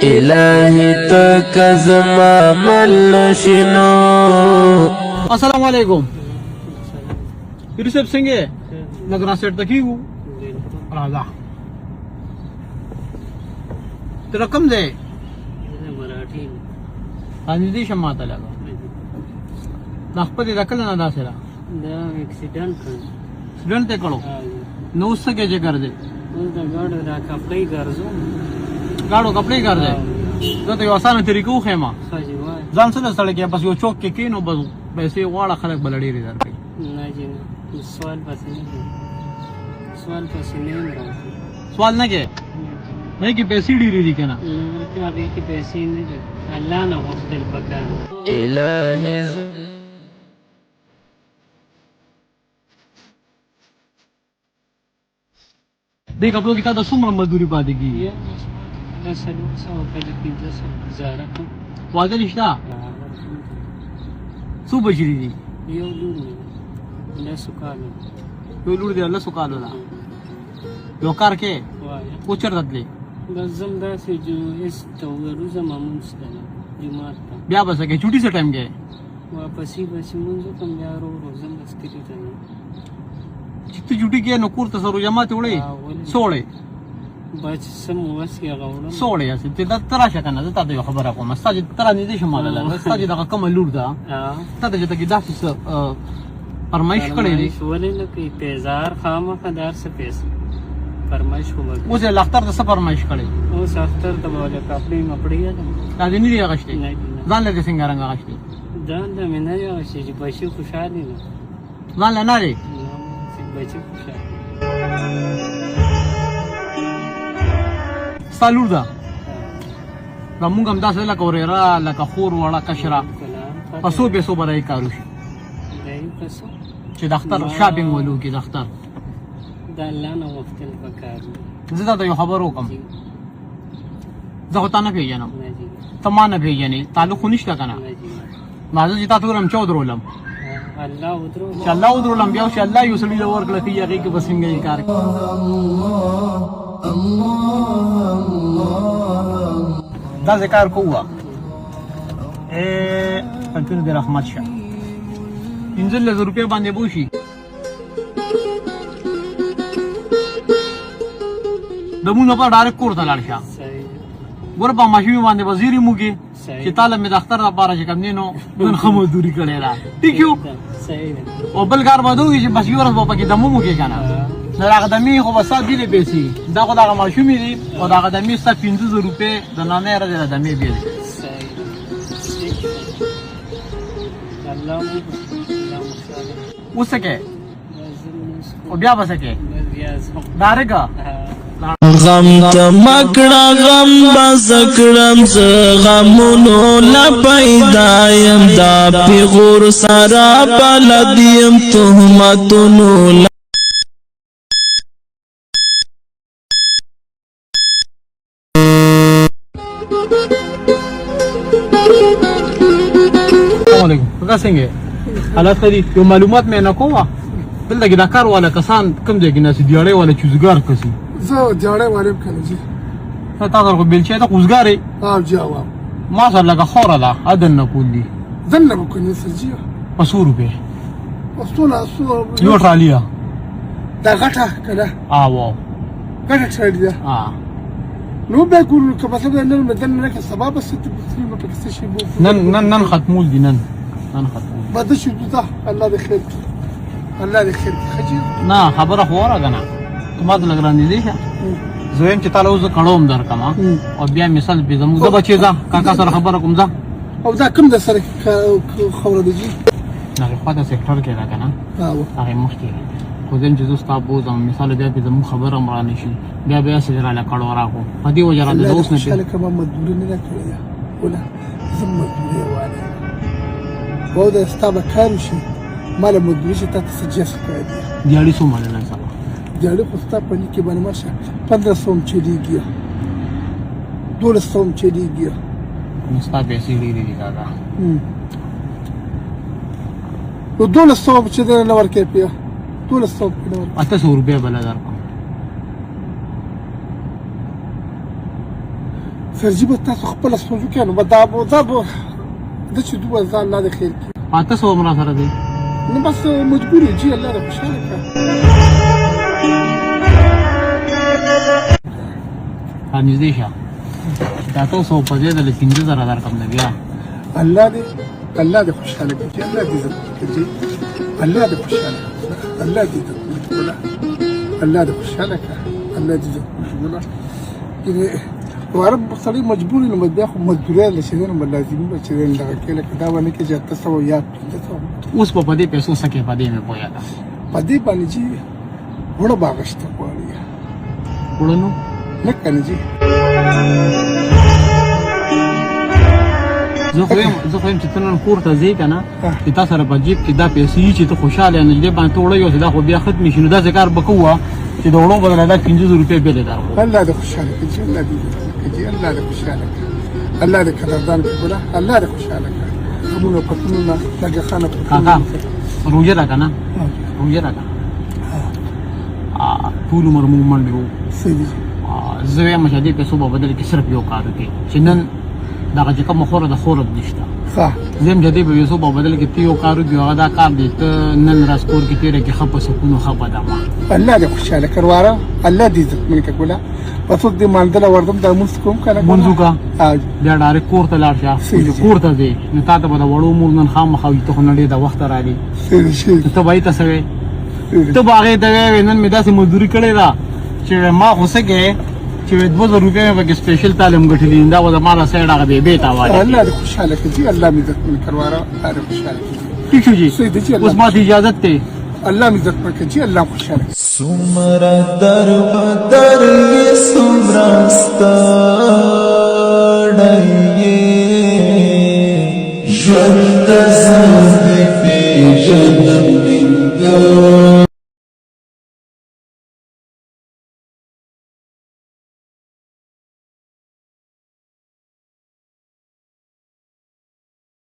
الهی تک زما مل نشینو. السلام علیکم پیر صاحب څنګه نګران سیټ تکیو راځه تر کوم ځای مراఠی باندې دې شماته لګا د خپل د کله نه داسه دا اکسیډنټ کړ ځان ته کړو نو څه کې کړ دې اوس دا ګاډ را کپړې ګرځو گاڑو کپڑے کر دے زه ته یو اسانه طریقو خېما خاجي وای ځان سره سره کې بس یو چوک کې کینو بس پیسې واړه خلک بلډې لري درکې نه جی سوال پسې نه راځي سوال نه کې نه کې پیسې ډېرې دي کنه نو هغه کې پیسې نه دي الله نه وختل پکار الهی دې کپلو کې تا د څومره مزدوري پاتې کیږي دا سلو سو کله 1500 زاره کو واده نشته څو بچی دي یو لور نه سکالو یو لور دی الله سکالو لا یو کار کې وای او چرته بس زم دا سه جو اس تو روزه مامون ستنه جمعه ته بیا بس کې چوټي څه ټایم کې واپسې بس مونږ کوم یارو روزم بس کړی ته چې ته چوټي کې نو کور ته سره جماعت وړي سوړې بچ سم وسی غوړم سوړې اسې ته دا تراشه کنه زه تاسو خبره کوم استاد تر نه دي شماله لا استاد دا کوم لور دا ته ته کې داسې فرمایش کړې دي ولې نه کې تیزار خامخدار څه پیسې فرمایش کوم اوس لختر د څه فرمایش کړې اوس اختر ته بوله کپړې مپړې دا دې نه دی غشتي نه ځان له څنګه رنګ غشتي دا د مینه یو شي چې بچي خوشاله دي ځان له نه لري چې بچي خوشاله سالور دا زمونږ هم داسې لکه ورېره لکه خور وړه کشره پسو پیسو به کارو شي چې د اختر شاپینګ ولو کې د اختر دا الله نه وختل پکار زه تا ته یو خبر وکم زه خو تا نه پېژنم نه جی ته ما نه پېژنې تعلق خو نشته که نه نه جی ما زه چې تا ته ورم چې ودرولم الله ودرو چې الله ودرولم بیا چې الله یو سړي له ورکړه چې هغې کې به څنګه یې کار کوي دا ذکر کوه پنځه د رحمت شه 15,000 روپۍ باندې بوشي د مونږ په ډایرکټ کور ته لاړ شه صحیح ګور په ماشومې باندې وزیري موږي صحیح چې تعالی مې د اختر لپاره چې کم دینو نن خمو دوری کړی را ټیک یو صحیح او بل کار به دوی چې بس یو ورځ به پکې دمو موږي کنه نو هغه دمې خو بس دې پیسې دا خو دغه ماشومې دي او دغه دمې ستا 15,000 روپۍ د نامې راځي د دمې بیا صحیح الله مو وسکه او بیا بسکه دارګه غم تمکړه غم بسکړم ز غمونو لا پیدا يم دا پیغور سرا بلدیم تهمتونو السلام علیکم څنګه حالات خدي یو معلومات مې نه کوه دلته کې دا کار والا کسان کم ځای کې نه سي دیاړې والا چوزګار کسي زه دیاړې والم کنه جی تاسو کو بلچې ته کوزګارې او جواب ما سره لکه خوره ده اذن نه کولی زنه بکنه سرجی په 100 روپے اصله یو ټرالیا دا غټه کنه او غټه ټرالیا ده نو به ګور که مثلا نن مدن نه کې سبب ست په پکې شي بو نن ختمول دي نن ختمول بعد شي ده الله دې خیر الله دې خیر خجی نه خبره خو راغنه کومه د لګران دي شه زویم چې تعالی اوس کړوم درکما او بیا مثال به زموږ د بچی ځه کاکا سره خبره کوم ځه او دا کوم د سره خوره دي نه په دا سېکټر کې راکنه هغه مشکل خو ځین چې زستا بوزم مثال بیا به زموږ خبره مرانه شي بیا سره لا کړو راکو په دې وجه را د اوس نه شاله کما مدوري نه کړی ولا زم مدوري واله و دا استابه کار شي مال مدوري چې تاسو سجس کړی دیاړي سو مال نه سبا دیاړي خو ستا په کې باندې ماشه 1500 چلیږي 1200 چلیږي مستا پیسې لري دي کاکا نو 1200 چې نه ورکې پیا 1200 800 روپیا بل درکو ترجیح به تاسو خپله سوچ وکړئ نو به دا به چې دوه ځان الله دې خیر کړي. اته سو عمره سره دی نو بس مجبور یې جي الله دې خوشحاله کړه. نږدې شه دا تاسو په دې د 15,000 درکم نه بیا الله دې خوشحاله کړي، الله دې عزت کړي، الله دې خوشحاله کړي، الله دې عزت کړي، الله دې خوشحاله کړي، الله دې عزت کړي. ورب سړی مجبور نو بیا خو مجبورۍ له شي نو لازمي به چې دغه کې لکه دا باندې کې چې 800 یا 1500 اوس په دې پیسو سکه په دې مې پویا دا په دې باندې چې وړه باغشته کوي وړنو نه کنه جی زه خو چې تنن کور ته ځې کنه چې تاسو سره په جیب کې دا پیسې چې ته خوشاله نه دې باندې وړه یو دا خو بیا ختم شي نو دا ذکر بکوه چې دا وړو بدل دا 500 روپے به لیدار الله دې خوشاله کړي، الله دې کړي، الله دې خوشاله کړي، الله دې قدردان کړي، الله دې خوشاله کړي. همونه پتنونه لګه خانه کاکا روزه را کنه روزه را کنه ټول عمر مونږ منډو سيدي زه یې مشه دې پیسو په بدل کې صرف یو کار کوي چې نن دا چې کوم خوره د خوره نشته ښه زم جدي په پیسو په بدل کې یو کار دی هغه دا کار دی ته نن راسپور کې تیرې کې خپه سکونو خپه دما الله دې خوشاله کړواره، الله دې عزت منکه کوله پسو دې ماندله وردم د موږ کوم کنه منځو کا بیا ډارې کور ته لاړ شه کور ته دی نو تا ته به وړو مور نن خامخا ته نړۍ د وخت راځي ته وای ته سوي ته باغې ته نن مې داسې مزدوري کړې ده چې ما غوسه کې چې 2000 روپے به سپیشل تعلیم غټلی دا و مالا سایډ هغه به بیت आवाज الله دې خوشاله کړي، الله دې عزت منکه کړواره، الله دې خوشاله کړي. ٹھیک جی اوس ما اجازه ته الله دې عزت منکه جی الله خوشاله سمرا در بدر یہ سمرا ستڑیے ژوند زندگی